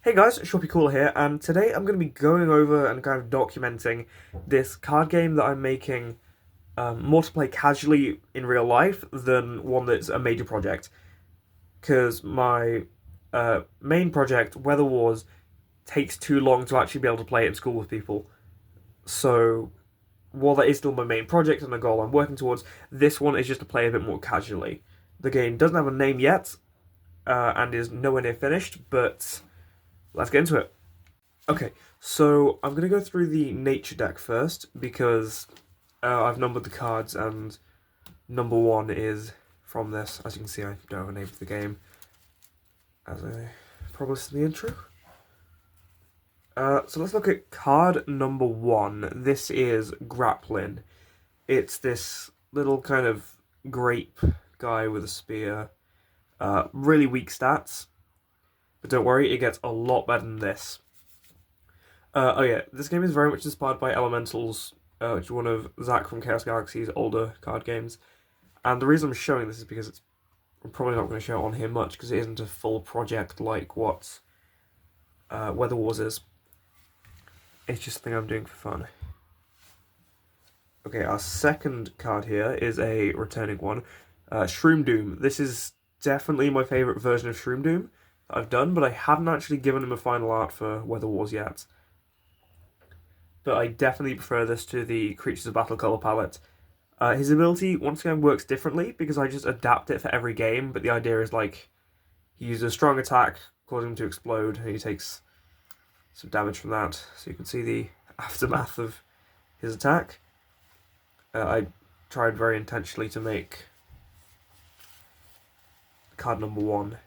Hey guys, Shoppy Cool here, and today I'm going to be going over and kind of documenting this card game that I'm making more to play casually in real life than one that's a major project. Because my main project, Weather Wars, takes too long to actually be able to play it in school with people. So while that is still my main project and a goal I'm working towards, this one is just to play a bit more casually. The game doesn't have a name yet, and is nowhere near finished, but let's get into it. Okay, so I'm going to go through the nature deck first because I've numbered the cards and number one is from this. As you can see, I don't have a name for the game, as I promised in the intro. So let's look at card number one. This is Grappling. It's this little kind of grape guy with a spear. Really weak stats, but don't worry, it gets a lot better than this. Oh yeah, this game is very much inspired by Elementals, which is one of Zach from Chaos Galaxy's older card games. And the reason I'm showing this is because I'm probably not going to show it on here much because it isn't a full project like what Weather Wars is. It's just a thing I'm doing for fun. Okay, our second card here is a returning one, Shroom Doom. This is definitely my favourite version of Shroom Doom that I've done, but I haven't actually given him a final art for Weather Wars yet. But I definitely prefer this to the Creatures of Battle color palette. His ability, once again, works differently because I just adapt it for every game, but the idea is like he uses a strong attack, causing him to explode, and he takes some damage from that. So you can see the aftermath of his attack. I tried very intentionally to make card number one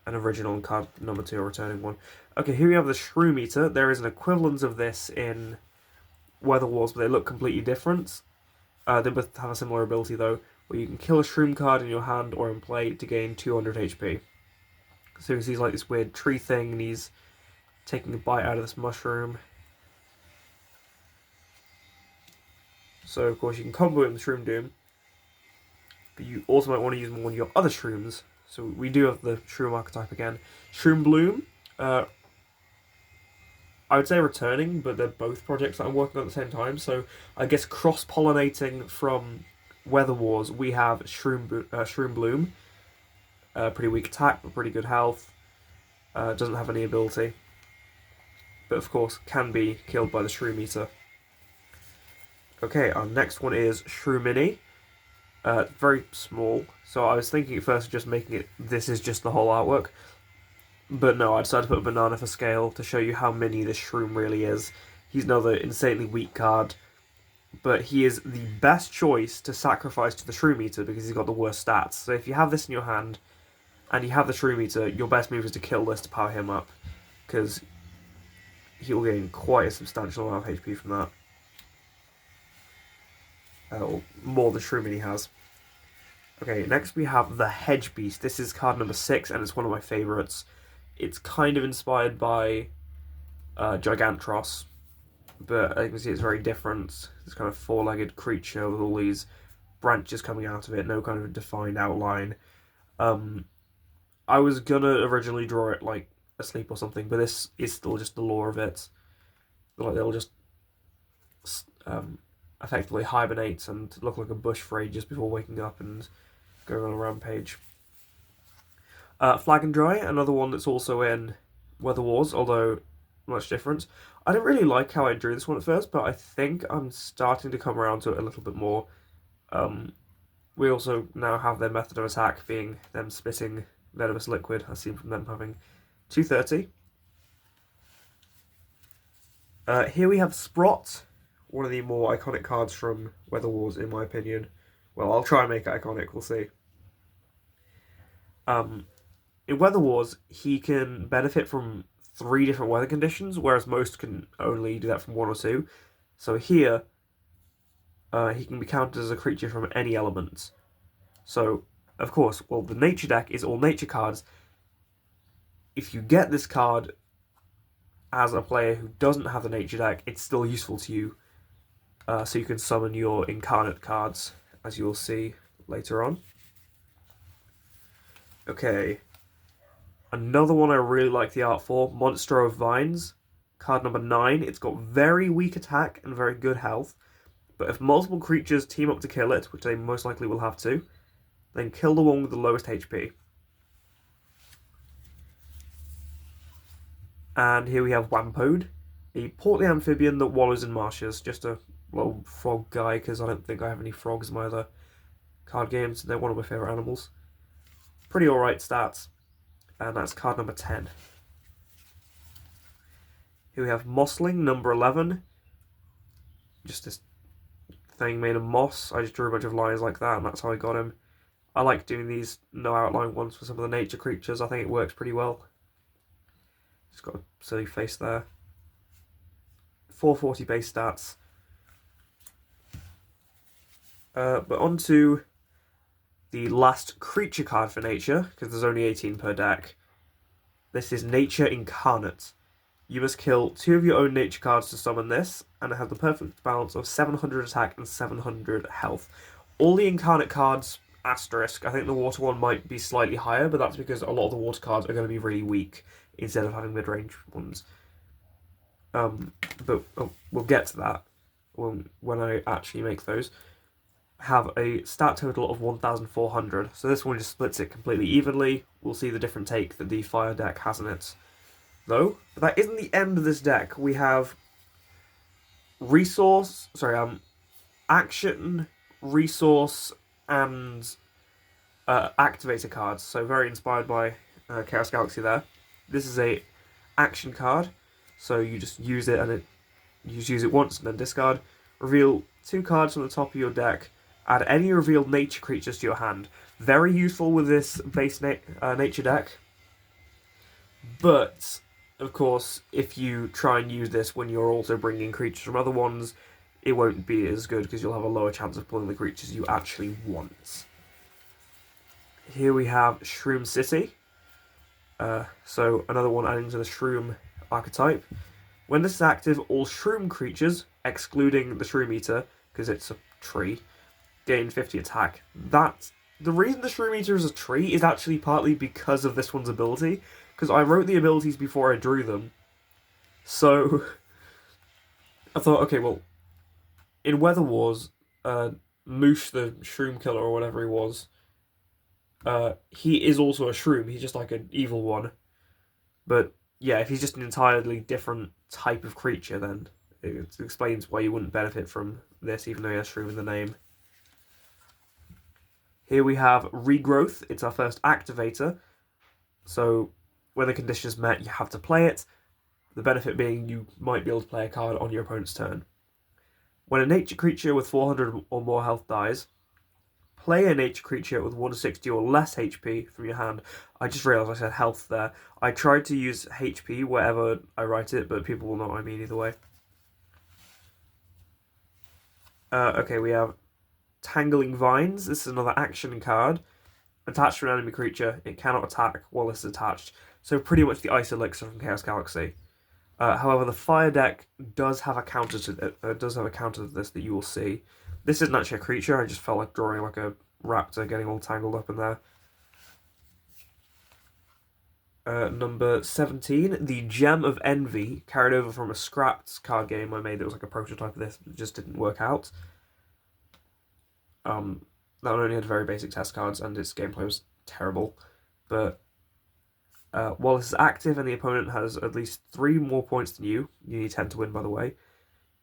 an original and card number two a returning one. Okay, here we have the Shroom Eater. There is an equivalent of this in Weather Wars, but they look completely different. They both have a similar ability though, where you can kill a Shroom card in your hand or in play to gain 200 HP. So you can see he's like this weird tree thing, and he's taking a bite out of this mushroom. So of course you can combo it with Shroom Doom, but you also might want to use one of your other shrooms. So we do have the Shroom archetype again. Shroom Bloom, I would say returning, but they're both projects that I'm working on at the same time. So I guess cross-pollinating from Weather Wars, we have Shroom Bloom. Pretty weak attack, but pretty good health. Doesn't have any ability. But of course, can be killed by the Shroom Eater. Okay, our next one is Shroomini. Very small. So I was thinking at first of just making it, this is just the whole artwork. But no, I decided to put a banana for scale to show you how mini this Shroom really is. He's another insanely weak card, but he is the best choice to sacrifice to the Shroom Eater because he's got the worst stats. So if you have this in your hand, and you have the Shroom Eater, your best move is to kill this to power him up, because he will gain quite a substantial amount of HP from that. More than Shroomini has. Okay, next we have the Hedge Beast. This is card number 6, and it's one of my favourites. It's kind of inspired by Gigantros, but as you can see it's very different. This kind of four-legged creature with all these branches coming out of it, no kind of defined outline. I was gonna originally draw it like asleep or something, but this is still just the lore of it. Like they'll just effectively hibernate and look like a bush for ages before waking up and going on a rampage. Flag and Dry, another one that's also in Weather Wars, although much different. I didn't really like how I drew this one at first, but I think I'm starting to come around to it a little bit more. We also now have their method of attack being them spitting venomous liquid, as seen from them having 230. Here we have Sprott, one of the more iconic cards from Weather Wars, in my opinion. Well, I'll try and make it iconic, we'll see. In Weather Wars, he can benefit from 3 different weather conditions, whereas most can only do that from 1 or 2. So here, he can be counted as a creature from any element. So, of course, well, the nature deck is all nature cards. If you get this card as a player who doesn't have the nature deck, it's still useful to you. So you can summon your incarnate cards, as you'll see later on. Okay. Another one I really like the art for, Monster of Vines. Card number 9. It's got very weak attack and very good health. But if multiple creatures team up to kill it, which they most likely will have to, then kill the one with the lowest HP. And here we have Wampode, a portly amphibian that wallows in marshes. Just a little frog guy, because I don't think I have any frogs in my other card games. They're one of my favourite animals. Pretty alright stats. And that's card number 10. Here we have Mossling, number 11. Just this thing made of moss. I just drew a bunch of lines like that, and that's how I got him. I like doing these no outline ones for some of the nature creatures. I think it works pretty well. Just got a silly face there. 440 base stats. But on to the last creature card for nature, because there's only 18 per deck. This is Nature Incarnate. You must kill 2 of your own nature cards to summon this, and it has the perfect balance of 700 attack and 700 health. All the Incarnate cards, asterisk, I think the water one might be slightly higher, but that's because a lot of the water cards are going to be really weak, instead of having mid-range ones. But we'll get to that when I actually make those. Have a stat total of 1,400. So this one just splits it completely evenly. We'll see the different take that the fire deck has in it. Though, but that isn't the end of this deck. We have action, resource, and activator cards. So very inspired by Chaos Galaxy there. This is a action card. So you just use it and you just use it once and then discard. Reveal 2 cards from the top of your deck. Add any revealed nature creatures to your hand. Very useful with this base nature deck. But, of course, if you try and use this when you're also bringing creatures from other ones, it won't be as good because you'll have a lower chance of pulling the creatures you actually want. Here we have Shroom City. So another one adding to the Shroom archetype. When this is active, all Shroom creatures, excluding the Shroom Eater, because it's a tree, gain 50 attack. The reason the Shroom Eater is a tree is actually partly because of this one's ability, because I wrote the abilities before I drew them. So I thought, okay, well, in Weather Wars, Moosh the Shroom Killer or whatever he was, he is also a Shroom. He's just like an evil one. But yeah, if he's just an entirely different type of creature, then it explains why you wouldn't benefit from this, even though he has Shroom in the name. Here we have Regrowth. It's our first activator. So when the condition is met, you have to play it. The benefit being you might be able to play a card on your opponent's turn. When a nature creature with 400 or more health dies, play a nature creature with 160 or less HP from your hand. I just realised I said health there. I tried to use HP wherever I write it, but people will know what I mean either way. Okay, we have Tangling Vines. This is another action card. Attached to an enemy creature, it cannot attack while it's attached. So pretty much the Ice Elixir from Chaos Galaxy. However, the fire deck does have a counter to this that you will see. This isn't actually a creature. I just felt like drawing like a raptor getting all tangled up in there. Number 17, the Gem of Envy, carried over from a scrapped card game I made that was like a prototype of this, but it just didn't work out. That one only had very basic test cards, and its gameplay was terrible. But while this is active and the opponent has at least 3 more points than you need 10 to win, by the way,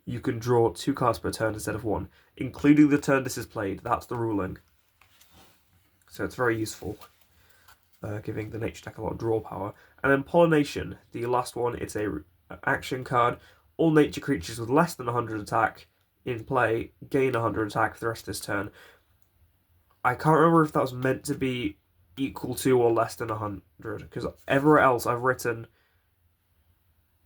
you can draw 2 cards per turn instead of 1, including the turn this is played. That's the ruling. So it's very useful, giving the nature deck a lot of draw power. And then Pollination, the last one, it's a action card. All nature creatures with less than 100 attack in play gain 100 attack for the rest of this turn. I can't remember if that was meant to be equal to or less than 100, because everywhere else I've written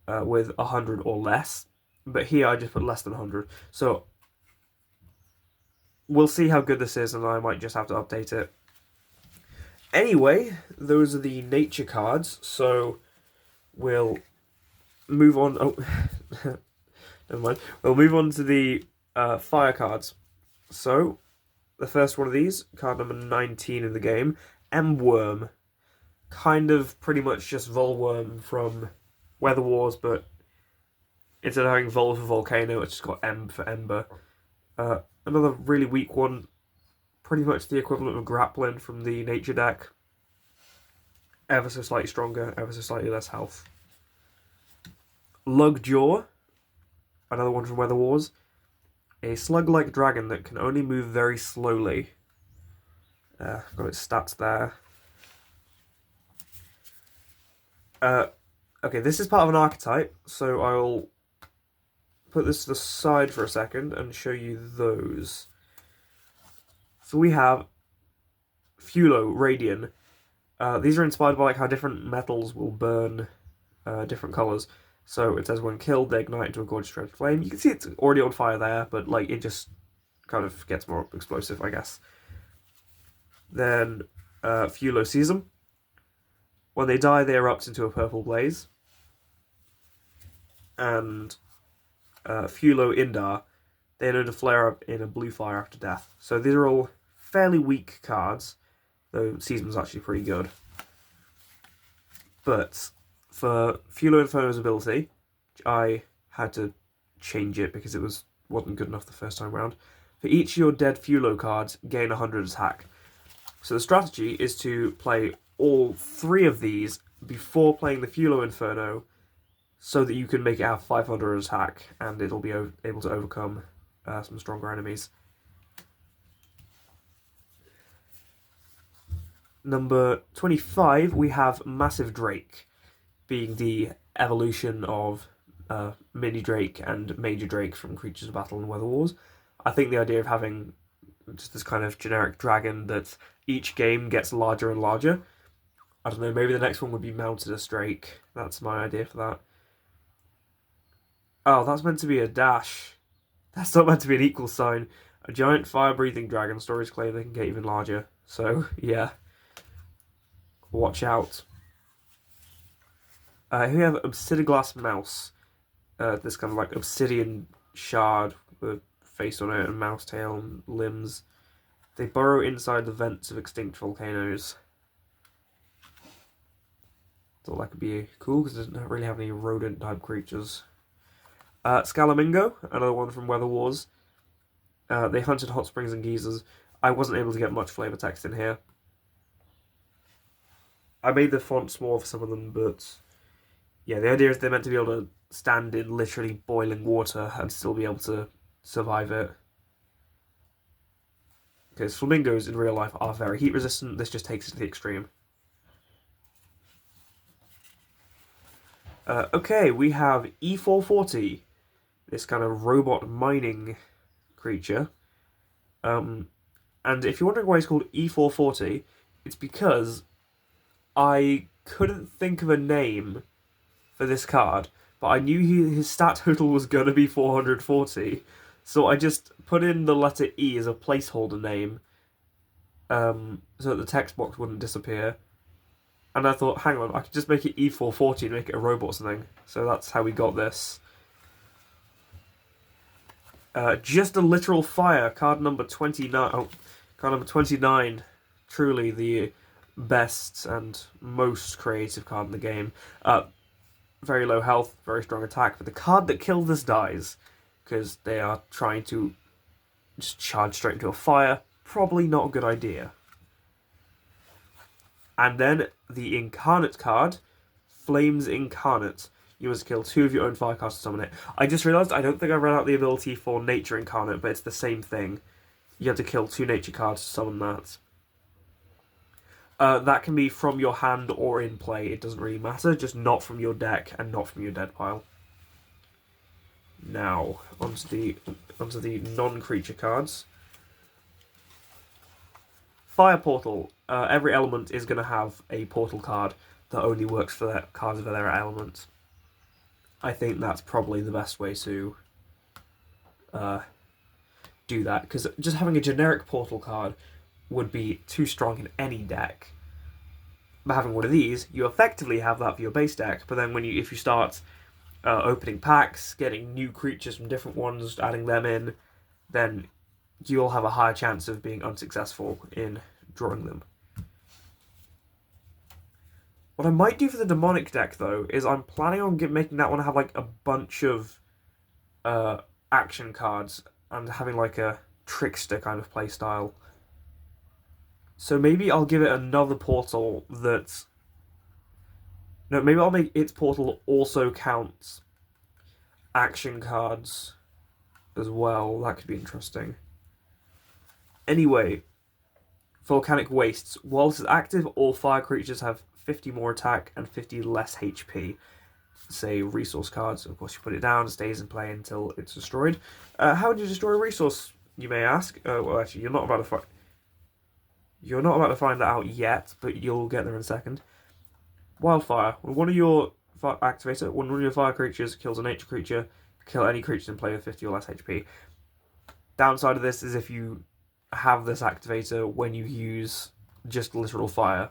with 100 or less, but here I just put less than 100. So we'll see how good this is, and I might just have to update it. Anyway, those are the nature cards, so we'll move on. Oh, never mind. We'll move on to the fire cards. So the first one of these, card number 19 in the game, M-Worm. kind of pretty much just Volworm from Weather Wars, but instead of having Vol for Volcano, it's just got Em for Ember. Another really weak one, pretty much the equivalent of Grappling from the Nature deck. Ever so slightly stronger, ever so slightly less health. Lugjaw, another one from Weather Wars. A slug-like dragon that can only move very slowly. Got its stats there. Okay, this is part of an archetype, so I'll put this to the side for a second and show you those. So we have Fulo, Radian. These are inspired by like how different metals will burn different colours. So it says when killed, they ignite into a gorgeous red flame. You can see it's already on fire there, but like it just kind of gets more explosive, I guess. Then Fulo sees them. When they die, they erupt into a purple blaze. And Fulo Indar, they know to flare up in a blue fire after death. So these are all fairly weak cards, though Season's actually pretty good. But for Fulo Inferno's ability, I had to change it because it wasn't good enough the first time around. For each of your dead Fulo cards, gain 100 attack. So the strategy is to play all 3 of these before playing the Fulo Inferno, so that you can make it have 500 attack, and it'll be able to overcome some stronger enemies. Number 25, we have Massive Drake, being the evolution of Mini Drake and Major Drake from Creatures of Battle and Weather Wars. I think the idea of having just this kind of generic dragon that each game gets larger and larger. I don't know, maybe the next one would be Mountainous Drake. That's my idea for that. Oh, that's meant to be a dash. That's not meant to be an equal sign. A giant fire-breathing dragon, stories claim they can get even larger. So, yeah. Watch out. Here we have Obsidiglass Mouse. This kind of like obsidian shard with a face on it and mouse tail and limbs. They burrow inside the vents of extinct volcanoes. Thought that could be cool because it doesn't really have any rodent-type creatures. Scalamingo, another one from Weather Wars. They hunted hot springs and geysers. I wasn't able to get much flavor text in here. I made the font small for some of them, but yeah, the idea is they're meant to be able to stand in literally boiling water and still be able to survive it. Because flamingos in real life are very heat resistant, this just takes it to the extreme. Okay, we have E440, this kind of robot mining creature. And if you're wondering why it's called E440, it's because I couldn't think of a name for this card, but I knew his stat total was going to be 440, so I just put in the letter E as a placeholder name, so that the text box wouldn't disappear. And I thought, hang on, I could just make it E440 and make it a robot or something. So that's how we got this. Just a Literal Fire, card number 29. Oh, card number 29. Truly the best and most creative card in the game. Very low health, very strong attack. But the card that kills this dies, because they are trying to just charge straight into a fire. Probably not a good idea. And then the Incarnate card, Flames Incarnate. You must kill 2 of your own fire cards to summon it. I just realised I don't think I ran out the ability for Nature Incarnate, but it's the same thing. You have to kill 2 nature cards to summon that. That can be from your hand or in play, it doesn't really matter, just not from your deck and not from your dead pile. Now, onto the non-creature cards. Fire Portal. Every element is going to have a portal card that only works for their cards of their element. I think that's probably the best way to do that, because just having a generic portal card would be too strong in any deck. But having one of these, you effectively have that for your base deck, but then if you start opening packs, getting new creatures from different ones, adding them in, then you'll have a higher chance of being unsuccessful in drawing them. What I might do for the demonic deck, though, is I'm planning on making that one have, like, a bunch of action cards and having, like, a trickster kind of play style. So maybe I'll give it another portal that... No, maybe I'll make its portal also count action cards as well. That could be interesting. Anyway, Volcanic Wastes. Whilst it's active, all fire creatures have 50 more attack and 50 less HP. Say resource cards. Of course, you put it down, it stays in play until it's destroyed. How would you destroy a resource, you may ask? Well, actually, you're not about to find that out yet, but you'll get there in a second. Wildfire. When one of your fire creatures kills a nature creature, kill any creature in play with 50 or less HP. Downside of this is if you have this activator when you use just literal fire,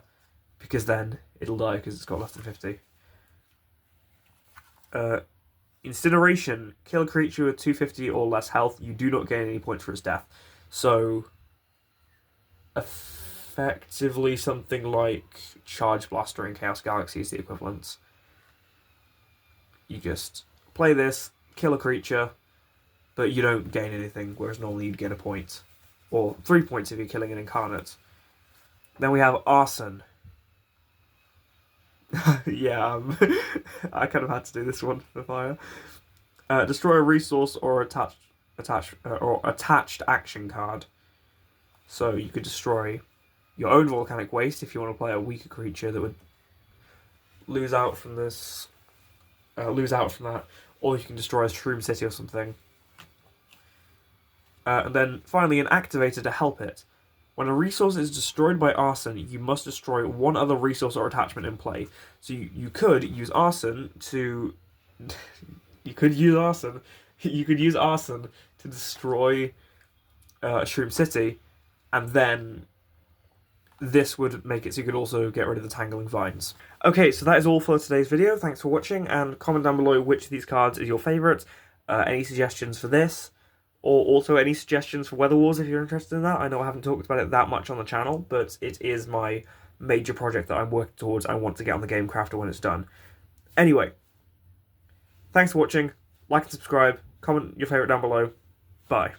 because then it'll die because it's got less than 50. Incineration. Kill a creature with 250 or less health. You do not gain any points for its death. So, effectively something like Charge Blaster in Chaos Galaxy is the equivalent. You just play this, kill a creature, but you don't gain anything, whereas normally you'd get a point. Or 3 points if you're killing an incarnate. Then we have Arson. Yeah, I kind of had to do this one for fire. Destroy a resource or attached action card. So you could destroy your own Volcanic Waste if you want to play a weaker creature that would lose out from this, that, or you can destroy a Shroom City or something. And then finally, an activator to help it. When a resource is destroyed by Arson, you must destroy one other resource or attachment in play. So you could use Arson to... you could use Arson to destroy Shroom City, and then this would make it so you could also get rid of the Tangling Vines. Okay, so that is all for today's video. Thanks for watching, and comment down below which of these cards is your favourite, any suggestions for this, or also any suggestions for Weather Wars if you're interested in that. I know I haven't talked about it that much on the channel, but it is my major project that I'm working towards. I want to get on the Game Crafter when it's done. Anyway, thanks for watching. Like and subscribe. Comment your favourite down below. Bye.